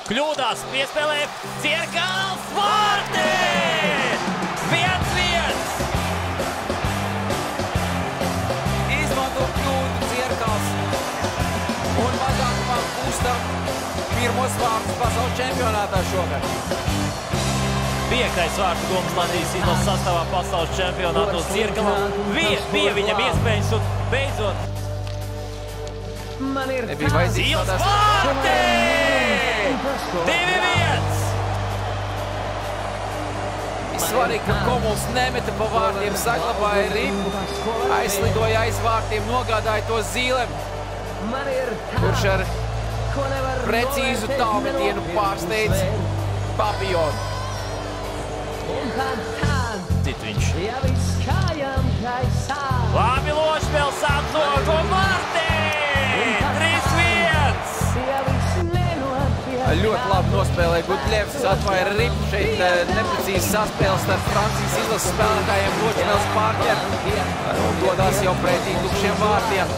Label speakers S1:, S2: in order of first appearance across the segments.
S1: Kļūdās, piespēlē Dzierkals, vārti! 1-1!
S2: Izmanto kļūdu Dzierkals un mazākumā gūsta pirmos vārdus pasaules čempionātā šogad.
S1: 5. vārtu gums Latvijas izlases sastāvā pasaules čempionātos Dzierkalam. Bija viņam iespējas un beidzot.
S2: Nebija vajadzīgs
S1: Zils vārti! 2-1!
S2: Svarīgi, ka Komuls nemeta pa vārtiem, saglabāja ripu, aizslidoja aiz vārtiem, nogādāja to Zīlem, kurš ar precīzu tālmetienu pārsteidz Papionu.
S1: Viņš. Labi Lošpils atzogo Marti! 3-1!
S2: Ļoti labi nospēlēja Gudļevs, atvaira ripu šeit neprecīzi saspēles starp Francijas izlases spēlētājiem, Lošpils pārķer un dodās jau pretī tukšiem vārtiem.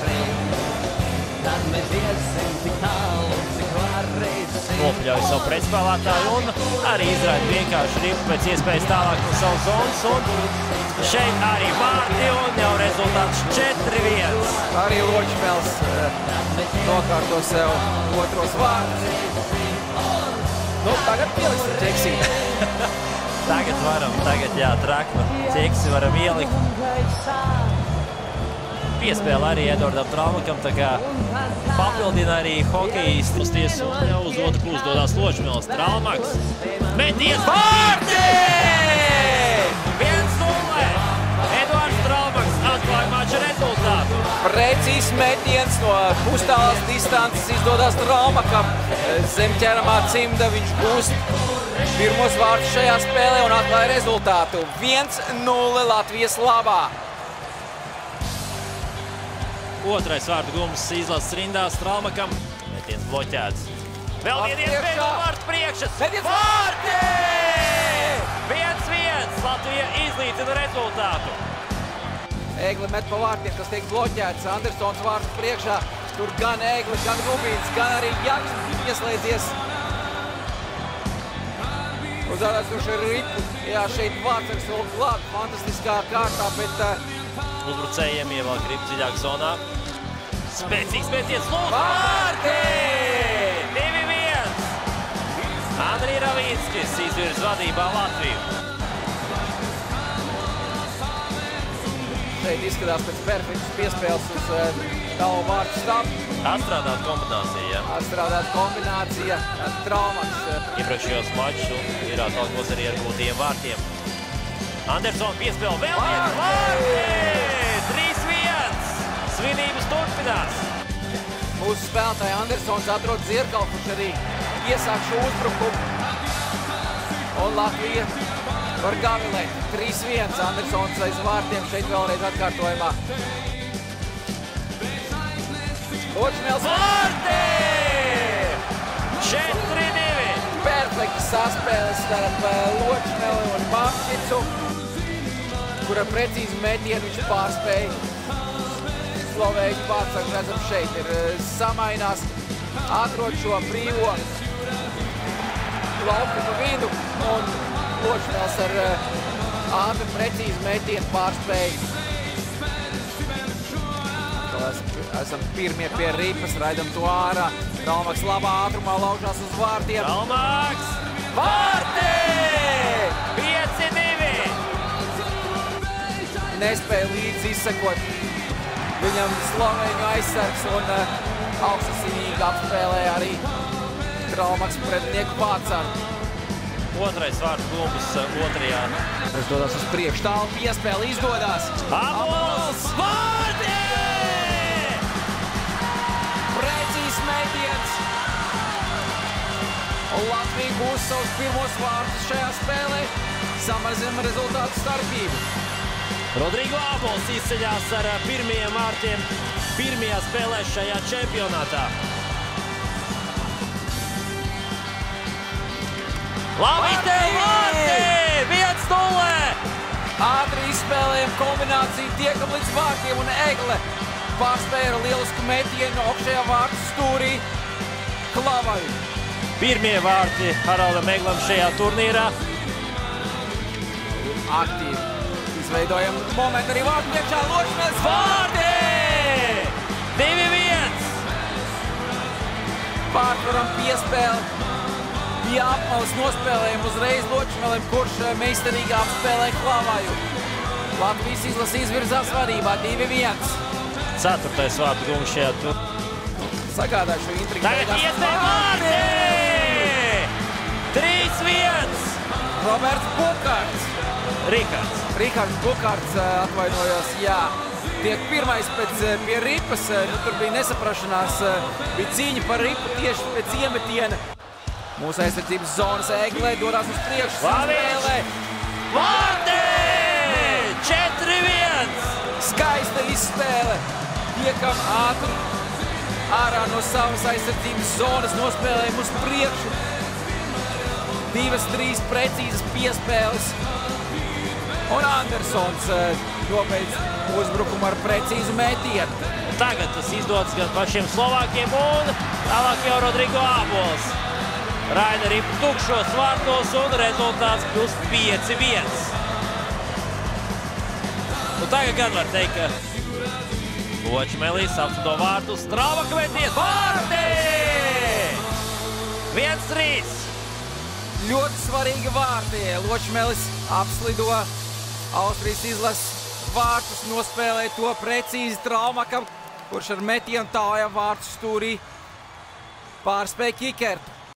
S1: Nopļauj savu pretspēlētāju un arī izraida vienkārši ripu pēc iespējas tālāk no savas zonas. Un šeit arī vārti un jau rezultāts 4-1.
S2: Arī Ločmels nokārto sev otros vārdus. Nu, tagad pieliksim ķeksīt.
S1: Tagad varam, jā, traknu ķeksi varam ielikt. Piespēle arī Edvardam Traumakam, tā kā papildina arī hokejistus un jau uz otru pusi dodās Ločmils. Traumaks, metiens, vārti! 1-0! Edvards Traumaks atklāja mača rezultātu.
S2: Precīzs metiens no pustālas distances izdodas Traumakam. Zem ķeramā cimda viņš gūst pirmos vārdus šajā spēlē un atklāja rezultātu. 1-0 Latvijas labā.
S1: Otrais vārtu gums izlases rindās Traumakam. Metiens bloķēts. Vēl vien iespēja no vārtu priekšas. Vārti! 1-1. Latvija izlīdzina rezultātu.
S2: Egle met pa vārtiem, kas tiek bloķēts. Andersons vārtu priekšā. Tur gan Egle, gan Rubīns, gan arī Jakšs ieslēdzies. Uzādās kurš ar ripu. Jā, šeit vārtsargs vēl klāt fantastiskā kārtā, bet
S1: uzbrucējiem ievelk ripu dziļāk zonā. Spēcīgs metiens, lūdzu!
S2: Vārti!
S1: 2-1! Andrij Ravīckis izvirz vadībā Latviju.
S2: Šeit izskatās pēc perfektas piespēles uz tavu vārtu stāvu.
S1: Atstrādāt kombinācija, jā.
S2: Atstrādāt kombinācija, Traumaks.
S1: Iepriekšējos mačus un ir atalgos arī ar gūtiem vārtiem. Andersons piespēle vēl viens vārti! 3-1! Svinības turpinās.
S2: Mūsu spēlētāji Andersons atrod Dzierkalu, kurš arī iesāk šo uzbrukumu. Un Latvija var gavilēt. 3-1 Andersons aiz vārtiem šeit vēlreiz atkārtojumā. Ločmils
S1: vārti! 4-2!
S2: Perfekta saspēles starp Ločmeli un Mamčicu, kura precīzi metienu viņš pārspēja. Slovēņu vārtsargu redzam šeit ir samainās, atrod šo brīvo lauku pa vidu un Ločmels ar ātri precīzi metienu pārspēja. Esam pirmie pie ripas, raidam to ārā. Traumaks labā ātrumā laužās uz vārtiem.
S1: Traumaks! Vārti! 5-2!
S2: Nespēja līdz izsekot viņam slovēņu aizsargs un augstasinīgi apspēlē arī Traumaks pretinieku Vācaru.
S1: Otrais vārtu gums otrajā.
S2: Tas dodas uz priekšu, tālu piespēle izdodas.
S1: Amols! Vārti!
S2: Precīzs metiens. Latvija gūs savus pirmos vārtus šajā spēlē. Samazinām rezultātu starpību.
S1: Rodrigo Amols izceļās ar pirmajiem vārtiem pirmajā spēlē šajā čempionātā. Labi, tev vārti! 1-0!
S2: Ātri izspēlējam kombināciju, tiekam līdz vārtiem un Egle pārspēja ar lielisku metienu augšējā vārtu stūrī. Klavaju.
S1: Pirmie vārti Haraldam Eglam šajā turnīrā.
S2: Aktīvi izveidojam momentu arī vārtu priekšā. Ločmelis
S1: Vārti! 2-1!
S2: Pārtvaram piespēli. Bija apmalis nospēlējumi uzreiz Ločmelim, kurš meistarīgi apspēlē Klavaju. Latvijas izlase izvirzās vadībā 2-1.
S1: 4. vārtu gungs šajā turnīrā.
S2: Sagādā šo intrigu.
S1: Tagad iespēja vārti! 3-1!
S2: Roberts Bukārts. Rihards Bukārts atvainojos, jā. Tiek pirmais pie ripas, tur bija nesaprašanās, bija cīņa par ripu tieši pēc iemetiena. Mūsu aizsardzības zonas Eglē dodas uz priekšu spēlē.
S1: Vārti! 4-1!
S2: Skaista izspēle. Tiekam ātri ārā no savas aizsardzības zonas, nospēlējam uz priekšu. 2-3 precīzas piespēles. Un Andersons nobeidz uzbrukumu ar precīzu metienu.
S1: Tagad tas izdodas gan pašiem Slovākiem un tālāk jau Rodrigo Ābols. Raina ripu tukšos vārtos un rezultāts kļūst 5-1. Un tagad gan var teikt, ka Ločmelis apstāv vārtu Strāvaka metiens. Vārti! 1-3!
S2: Ļoti svarīgi vārti. Ločmelis apslido Austrijas izlases vārtus, nospēlē to precīzi Traumakam, kurš ar metienu tālajam vārtu stūrī pārspēja Kikertu.